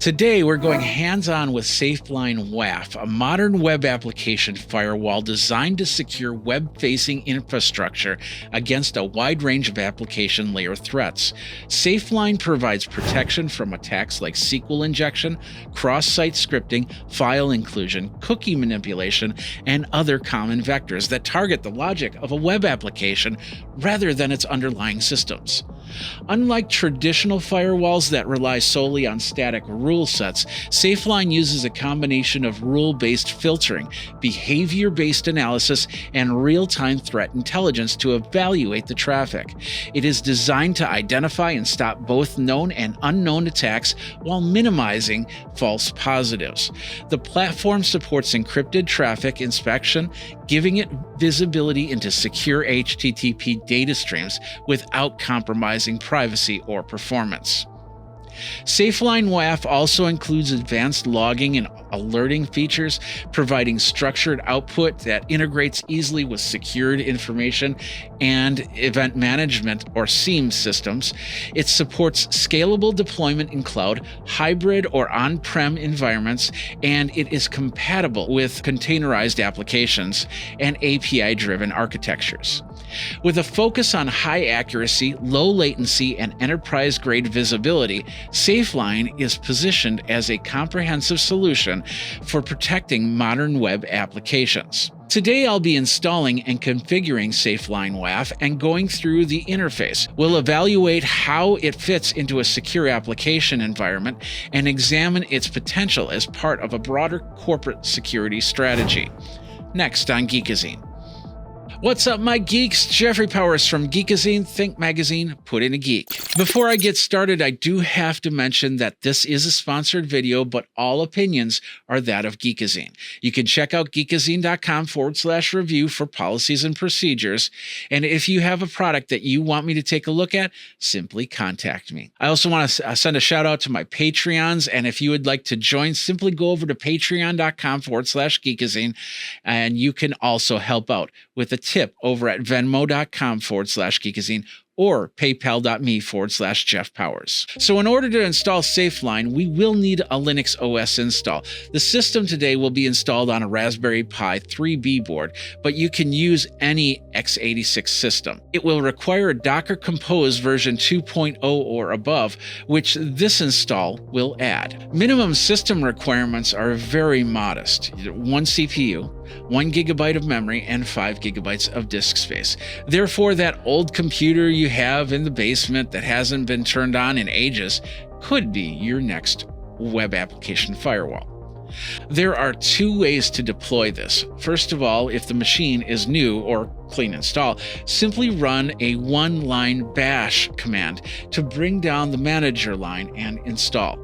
Today, we're going hands-on with SafeLine WAF, a modern web application firewall designed to secure web-facing infrastructure against a wide range of application layer threats. SafeLine provides protection from attacks like SQL injection, cross-site scripting, file inclusion, cookie manipulation, and other common vectors that target the logic of a web application rather than its underlying systems. Unlike traditional firewalls that rely solely on static rule sets, SafeLine uses a combination of rule-based filtering, behavior-based analysis, and real-time threat intelligence to evaluate the traffic. It is designed to identify and stop both known and unknown attacks while minimizing false positives. The platform supports encrypted traffic inspection, giving it visibility into secure HTTP data streams without compromising privacy or performance. SafeLine WAF also includes advanced logging and alerting features, providing structured output that integrates easily with secured information and event management or SIEM systems. It supports scalable deployment in cloud, hybrid, or on-prem environments, and it is compatible with containerized applications and API-driven architectures. With a focus on high accuracy, low latency, and enterprise-grade visibility, SafeLine is positioned as a comprehensive solution for protecting modern web applications. Today, I'll be installing and configuring SafeLine WAF and going through the interface. We'll evaluate how it fits into a secure application environment and examine its potential as part of a broader corporate security strategy. Next on Geekazine. What's up, my geeks? Jeffrey Powers from Geekazine, Think Magazine, Put in a Geek. Before I get started, I do have to mention that this is a sponsored video, but all opinions are that of Geekazine. You can check out geekazine.com/review for policies and procedures. And if you have a product that you want me to take a look at, simply contact me. I also want to send a shout out to my Patreons. And if you would like to join, simply go over to patreon.com/Geekazine. And you can also help out with a tip over at venmo.com/Geekazine or paypal.me/Jeff Powers. So in order to install SafeLine, we will need a Linux OS install. The system today will be installed on a Raspberry Pi 3B board, but you can use any x86 system. It will require a Docker Compose version 2.0 or above, which this install will add. Minimum system requirements are very modest: 1 CPU, 1 GB of memory, and 5 GB of disk space. Therefore, that old computer you have in the basement that hasn't been turned on in ages could be your next web application firewall. There are two ways to deploy this. First of all, if the machine is new or clean install, simply run a one-line bash command to bring down the manager line and install.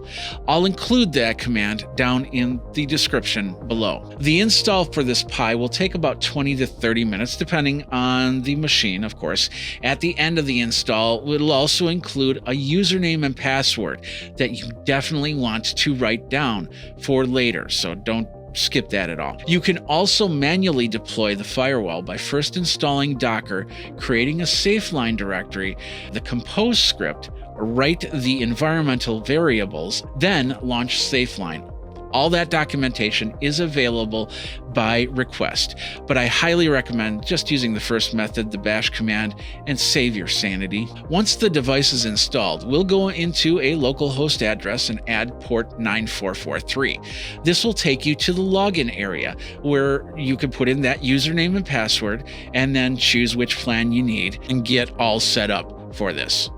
I'll include that command down in the description below. The install for this Pi will take about 20 to 30 minutes, depending on the machine, of course. At the end of the install, it'll also include a username and password that you definitely want to write down for later, so don't skip that at all. You can also manually deploy the firewall by first installing Docker, creating a SafeLine directory, the Compose script, write the environmental variables, then launch SafeLine. All that documentation is available by request, but I highly recommend just using the first method, the bash command, and save your sanity. Once the device is installed, we'll go into a localhost address and add port 9443. This will take you to the login area where you can put in that username and password and then choose which plan you need and get all set up for this.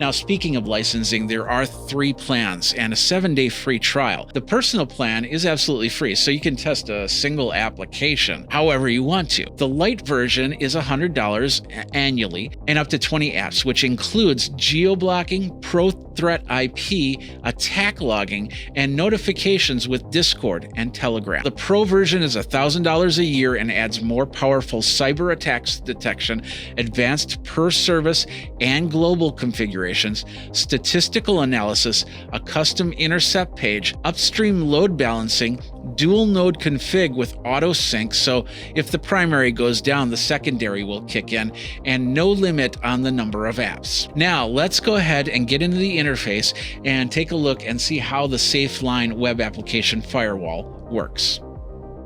Now, speaking of licensing, there are 3 plans and a 7-day free trial. The personal plan is absolutely free, so you can test a single application however you want to. The light version is $100 annually and up to 20 apps, which includes geo-blocking, pro-threat IP, attack logging, and notifications with Discord and Telegram. The Pro version is $1,000 a year and adds more powerful cyber attacks detection, advanced per service, and global configuration configurations, statistical analysis, a custom intercept page, upstream load balancing, dual node config with auto sync, so if the primary goes down, the secondary will kick in, and no limit on the number of apps. Now, let's go ahead and get into the interface and take a look and see how the SafeLine web application firewall works.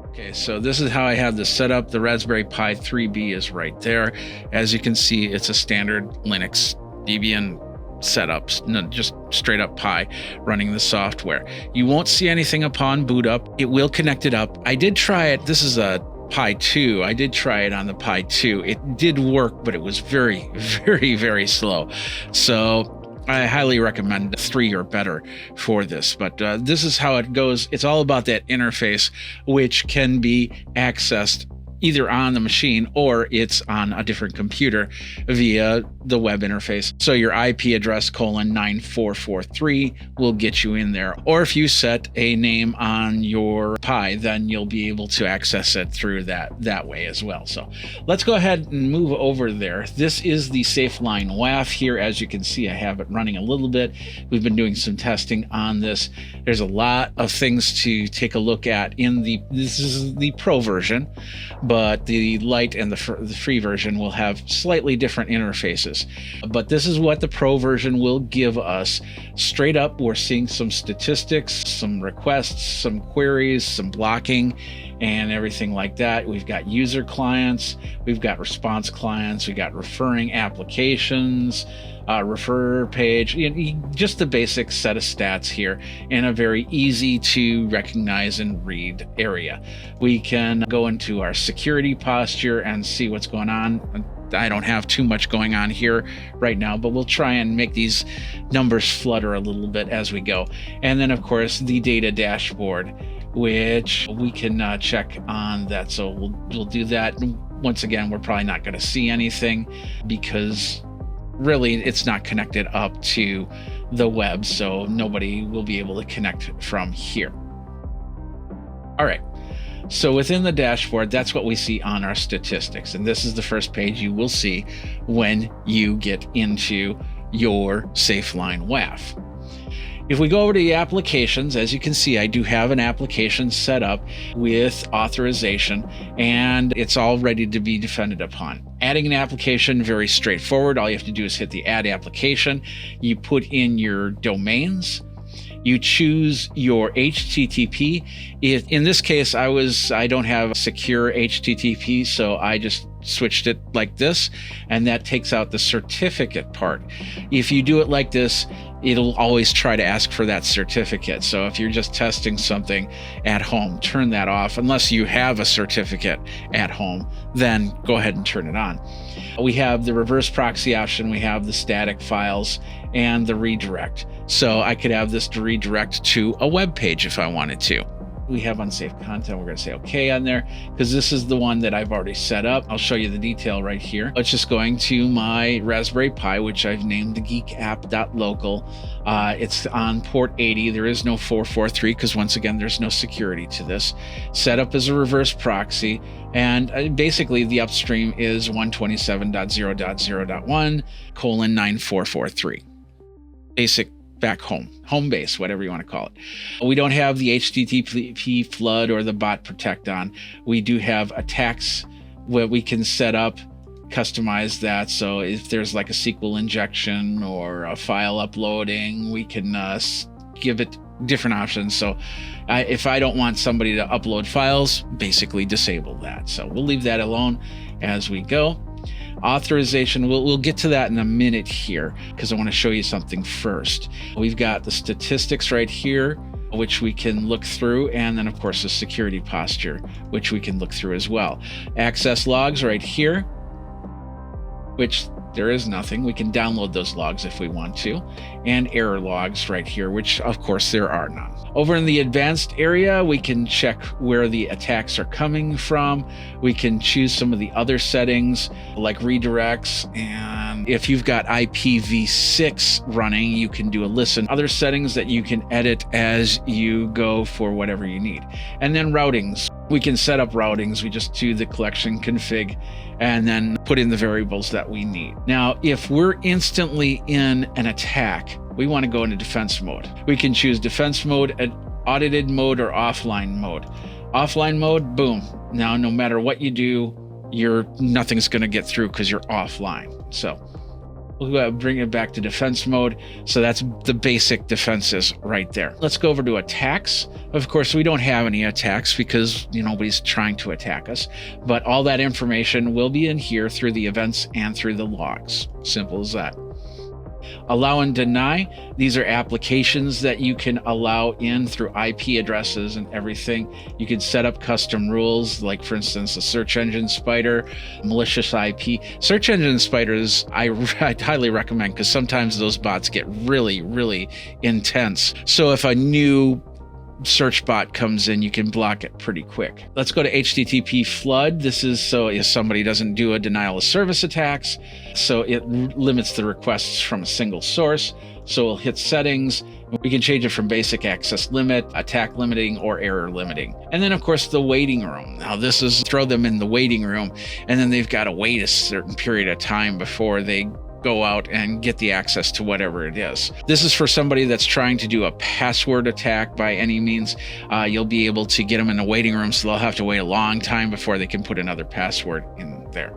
Okay, so this is how I have this set up. The Raspberry Pi 3B is right there. As you can see, it's a standard Linux Debian setup, just straight up Pi running the software. You won't see anything upon boot up. It will connect it up. I did try it. This is a Pi 2. I did try it on the Pi 2. It did work, but it was very, very, very slow. So I highly recommend 3 or better for this, but this is how it goes. It's all about that interface, which can be accessed either on the machine or it's on a different computer via the web interface. So your IP address :9443 will get you in there. Or if you set a name on your Pi, then you'll be able to access it through that way as well. So let's go ahead and move over there. This is the SafeLine WAF here. As you can see, I have it running a little bit. We've been doing some testing on this. There's a lot of things to take a look at this is the Pro version, but the Lite and the free version will have slightly different interfaces. But this is what the Pro version will give us. Straight up, we're seeing some statistics, some requests, some queries, some blocking, and everything like that. We've got user clients, we've got response clients, we've got referring applications, refer page, just the basic set of stats here in a very easy to recognize and read area. We can go into our security posture and see what's going on. I don't have too much going on here right now, but we'll try and make these numbers flutter a little bit as we go. And then, of course, the data dashboard, which we can check on that. So we'll do that. Once again, we're probably not going to see anything because really it's not connected up to the web, so nobody will be able to connect from here. All right. So within the dashboard, that's what we see on our statistics. And this is the first page you will see when you get into your SafeLine WAF. If we go over to the applications, as you can see, I do have an application set up with authorization, and it's all ready to be defended upon. Adding an application, very straightforward. All you have to do is hit the add application. You put in your domains. You choose your HTTP. In this case, I don't have a secure HTTP, so I just switched it like this, and that takes out the certificate part. If you do it like this, it'll always try to ask for that certificate. So if you're just testing something at home, turn that off. Unless you have a certificate at home, then go ahead and turn it on. We have the reverse proxy option, we have the static files, and the redirect. So I could have this to redirect to a web page if I wanted to. We have unsafe content. We're going to say okay on there because this is the one that I've already set up. I'll show you the detail right here. It's just going to my Raspberry Pi, which I've named the geekapp.local. It's on port 80. There is no 443 because once again, there's no security to this. Set up as a reverse proxy. And basically the upstream is 127.0.0.1:9443. Basic back home base, whatever you want to call it. We don't have the HTTP flood or the bot protect on. We do have attacks where we can set up, customize that. So if there's like a SQL injection or a file uploading, we can give it different options. So if I don't want somebody to upload files, basically disable that. So we'll leave that alone as we go. Authorization, we'll get to that in a minute here because I want to show you something first. We've got the statistics right here, which we can look through, and then of course the security posture, which we can look through as well. Access logs right here, which there is nothing. We can download those logs if we want to, and error logs right here, which of course there are none. Over in the advanced area, we can check where the attacks are coming from. We can choose some of the other settings like redirects, and if you've got IPv6 running, you can do a listen. Other settings that you can edit as you go for whatever you need. And then routings. We can set up routings. We just do the collection config and then put in the variables that we need. Now, if we're instantly in an attack, we want to go into defense mode. We can choose defense mode, audited mode, or offline mode. Offline mode, boom. Now, no matter what you do, nothing's going to get through because you're offline. So we'll bring it back to defense mode. So that's the basic defenses right there. Let's go over to attacks. Of course, we don't have any attacks because nobody's trying to attack us, but all that information will be in here through the events and through the logs. Simple as that. Allow and deny. These are applications that you can allow in through IP addresses and everything. You can set up custom rules, like for instance, a search engine spider, malicious IP. Search engine spiders, I'd highly recommend, because sometimes those bots get really, really intense. So if a new search bot comes in, you can block it pretty quick. Let's go to HTTP flood. This is so if somebody doesn't do a denial of service attacks, so it limits the requests from a single source. So we'll hit settings. We can change it from basic access limit, attack limiting, or error limiting. And then of course the waiting room. Now this is throw them in the waiting room, and then they've got to wait a certain period of time before they go out and get the access to whatever it is. This is for somebody that's trying to do a password attack by any means. You'll be able to get them in the waiting room, so they'll have to wait a long time before they can put another password in there.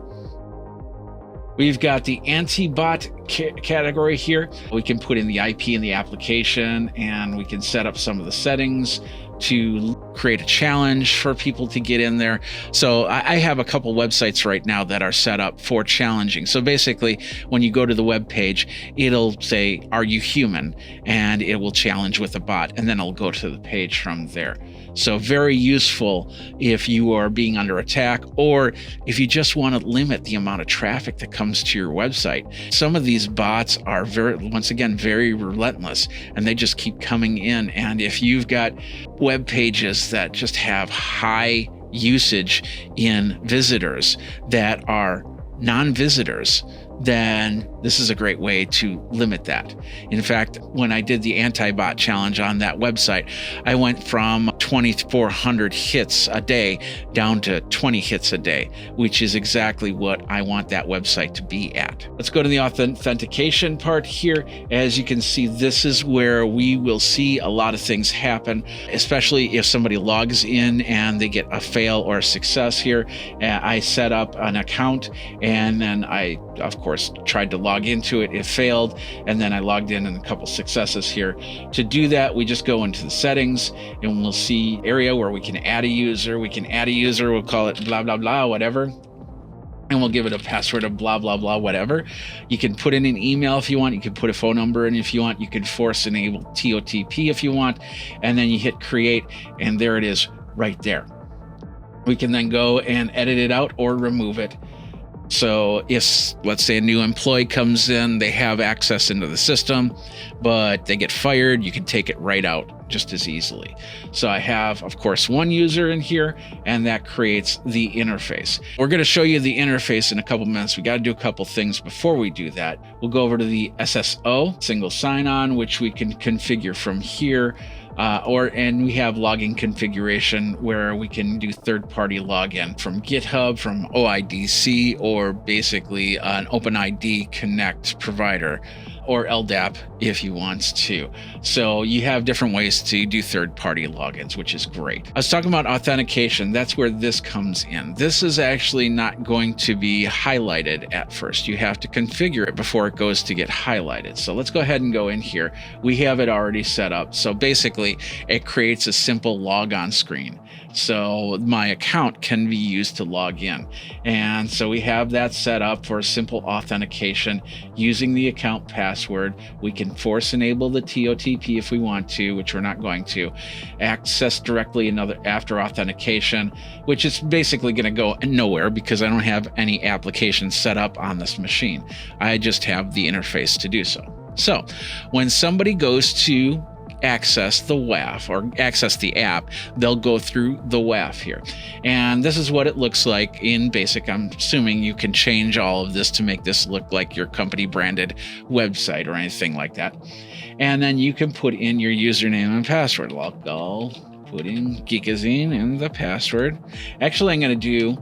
We've got the anti-bot category here. We can put in the IP in the application, and we can set up some of the settings to create a challenge for people to get in there. So I have a couple websites right now that are set up for challenging. So basically, when you go to the web page, it'll say, "Are you human?" and it will challenge with a bot, and then it'll go to the page from there. So very useful if you are being under attack, or if you just want to limit the amount of traffic that comes to your website. Some of these bots are very relentless, and they just keep coming in. And if you've got web pages that just have high usage in visitors that are non-visitors, then this is a great way to limit that. In fact, when I did the anti-bot challenge on that website, I went from 2,400 hits a day down to 20 hits a day, which is exactly what I want that website to be at. Let's go to the authentication part here. As you can see, this is where we will see a lot of things happen, especially if somebody logs in and they get a fail or a success here. I set up an account, and then I, of course, tried to log into it. It failed, and then I logged in and a couple successes here. To do that, we just go into the settings, and we'll see area where we can add a user. We can add a user. We'll call it blah, blah, blah, whatever. And we'll give it a password of blah, blah, blah, whatever. You can put in an email if you want. You can put a phone number in if you want. You can force enable TOTP if you want. And then you hit create, and there it is right there. We can then go and edit it out or remove it. So if, let's say, a new employee comes in, they have access into the system, but they get fired, you can take it right out just as easily. So I have, of course, one user in here, and that creates the interface. We're going to show you the interface in a couple minutes. We got to do a couple things before we do that. We'll go over to the SSO, single sign-on, which we can configure from here. And we have login configuration where we can do third-party login from GitHub, from OIDC, or basically an OpenID Connect provider, or LDAP if you want to. So you have different ways to do third-party logins, which is great. I was talking about authentication. That's where this comes in. This is actually not going to be highlighted at first. You have to configure it before it goes to get highlighted. So let's go ahead and go in here. We have it already set up. So basically, it creates a simple logon screen. So my account can be used to log in. And so we have that set up for simple authentication using the account password. We can force enable the TOTP if we want to, which we're not going to. Access directly after authentication, which is basically going to go nowhere because I don't have any application set up on this machine. I just have the interface to do so. So when somebody goes to access the WAF or access the app, they'll go through the WAF here. And this is what it looks like in basic. I'm assuming you can change all of this to make this look like your company branded website or anything like that. And then you can put in your username and password. I'll put in Geekazine and the password. Actually, I'm going to do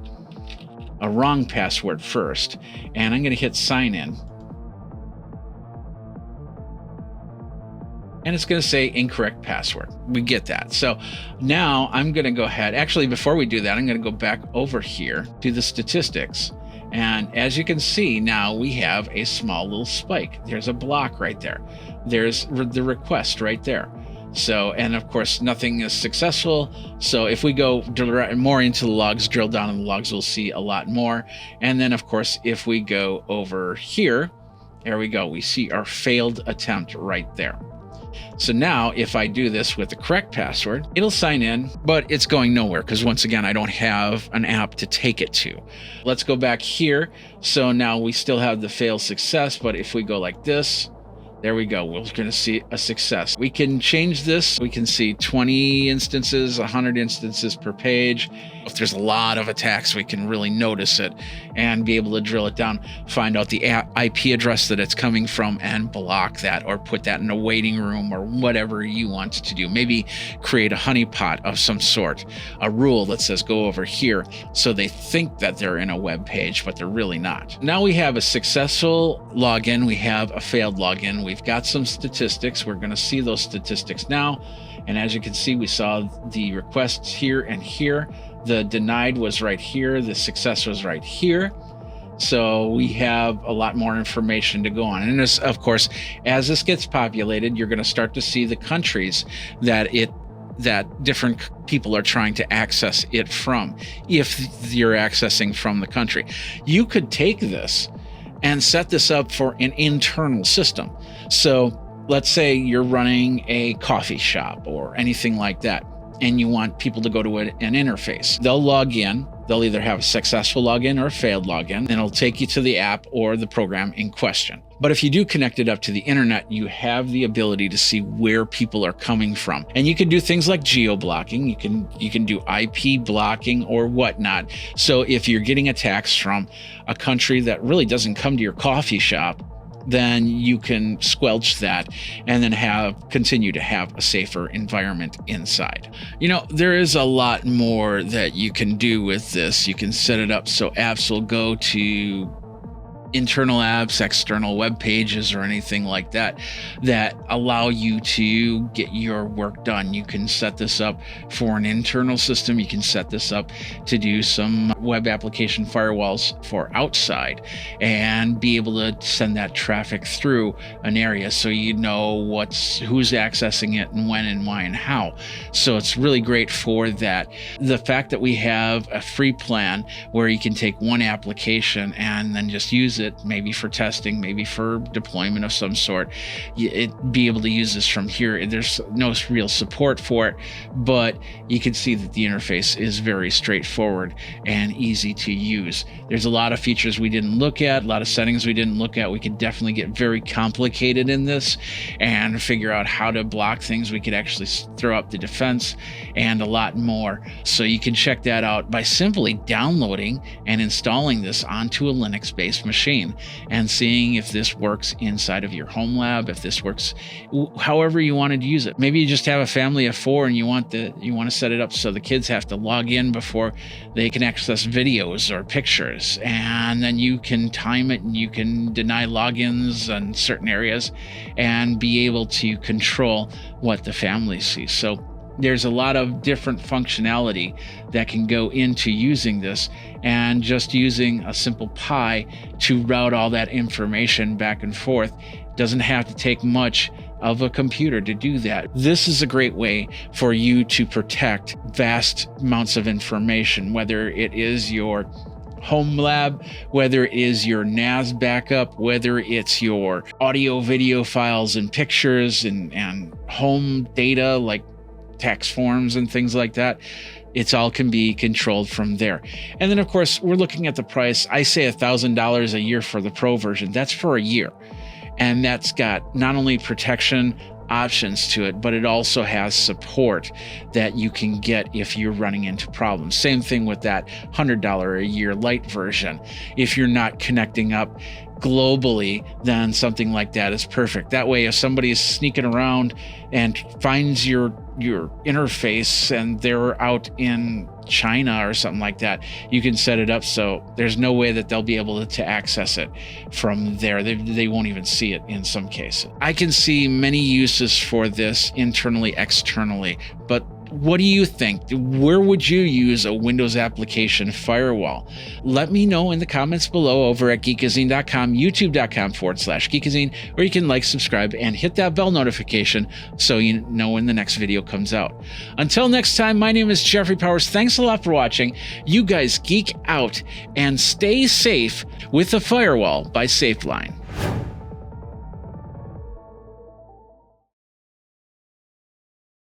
a wrong password first, and I'm going to hit sign in. And it's going to say incorrect password. We get that. So now I'm going to go ahead. Actually, before we do that, I'm going to go back over here to the statistics. And as you can see, now we have a small little spike. There's a block right there. There's the request right there. So, and of course, nothing is successful. So if we go more into the logs, drill down in the logs, we'll see a lot more. And then, of course, if we go over here, there we go. We see our failed attempt right there. So now if I do this with the correct password, it'll sign in, but it's going nowhere because once again, I don't have an app to take it to. Let's go back here. So now we still have the failed success, but if we go like this, there we go. We're going to see a success. We can change this. We can see 20 instances, 100 instances per page. If there's a lot of attacks, we can really notice it and be able to drill it down, find out the IP address that it's coming from and block that, or put that in a waiting room or whatever you want to do. Maybe create a honeypot of some sort, a rule that says go over here so they think that they're in a web page, but they're really not. Now we have a successful login. We have a failed login. We've got some statistics. We're going to see those statistics now. And as you can see, we saw the requests here and here. The denied was right here. The success was right here. So we have a lot more information to go on. And this, of course, as this gets populated, you're going to start to see the countries that different people are trying to access it from, if you're accessing from the country. You could take this and set this up for an internal system. So let's say you're running a coffee shop or anything like that, and you want people to go to an interface. They'll log in. They'll either have a successful login or a failed login, and it'll take you to the app or the program in question. But if you do connect it up to the internet, you have the ability to see where people are coming from. And you can do things like geo-blocking. You can do IP blocking or whatnot. So if you're getting attacks from a country that really doesn't come to your coffee shop, then you can squelch that and then continue to have a safer environment inside. You know, there is a lot more that you can do with this. You can set it up so apps will go to internal apps, external web pages, or anything like that that allow you to get your work done. You can set this up for an internal system. You can set this up to do some web application firewalls for outside and be able to send that traffic through an area so you know who's accessing it and when and why and how. So it's really great for that. The fact that we have a free plan where you can take one application and then just use it, maybe for testing, maybe for deployment of some sort, be able to use this from here. There's no real support for it, but you can see that the interface is very straightforward and easy to use. There's a lot of features we didn't look at, a lot of settings we didn't look at. We could definitely get very complicated in this and figure out how to block things. We could actually throw up the defense and a lot more. So you can check that out by simply downloading and installing this onto a Linux-based machine and seeing if this works inside of your home lab, if this works however you wanted to use it. Maybe you just have a family of 4 and you want to set it up so the kids have to log in before they can access videos or pictures, and then you can time it and you can deny logins in certain areas and be able to control what the family sees. So there's a lot of different functionality that can go into using this, and just using a simple Pi to route all that information back and forth doesn't have to take much of a computer to do that. This is a great way for you to protect vast amounts of information, whether it is your home lab, whether it is your NAS backup, whether it's your audio, video files and pictures and home data like tax forms and things like that. It's all can be controlled from there. And then of course, we're looking at the price. I say $1,000 a year for the Pro version. That's for a year. And that's got not only protection options to it, but it also has support that you can get if you're running into problems. Same thing with that $100 a year light version. If you're not connecting up globally, then something like that is perfect. That way, if somebody is sneaking around and finds your your interface and they're out in China or something like that, you can set it up so there's no way that they'll be able to access it from there. They won't even see it in some cases. I can see many uses for this internally, externally, but what do you think? Where would you use a Windows application firewall? Let me know in the comments below over at geekazine.com, youtube.com/geekazine, or you can like, subscribe, and hit that bell notification so you know when the next video comes out. Until next time, my name is Jeffrey Powers. Thanks a lot for watching. You guys geek out and stay safe with the firewall by SafeLine.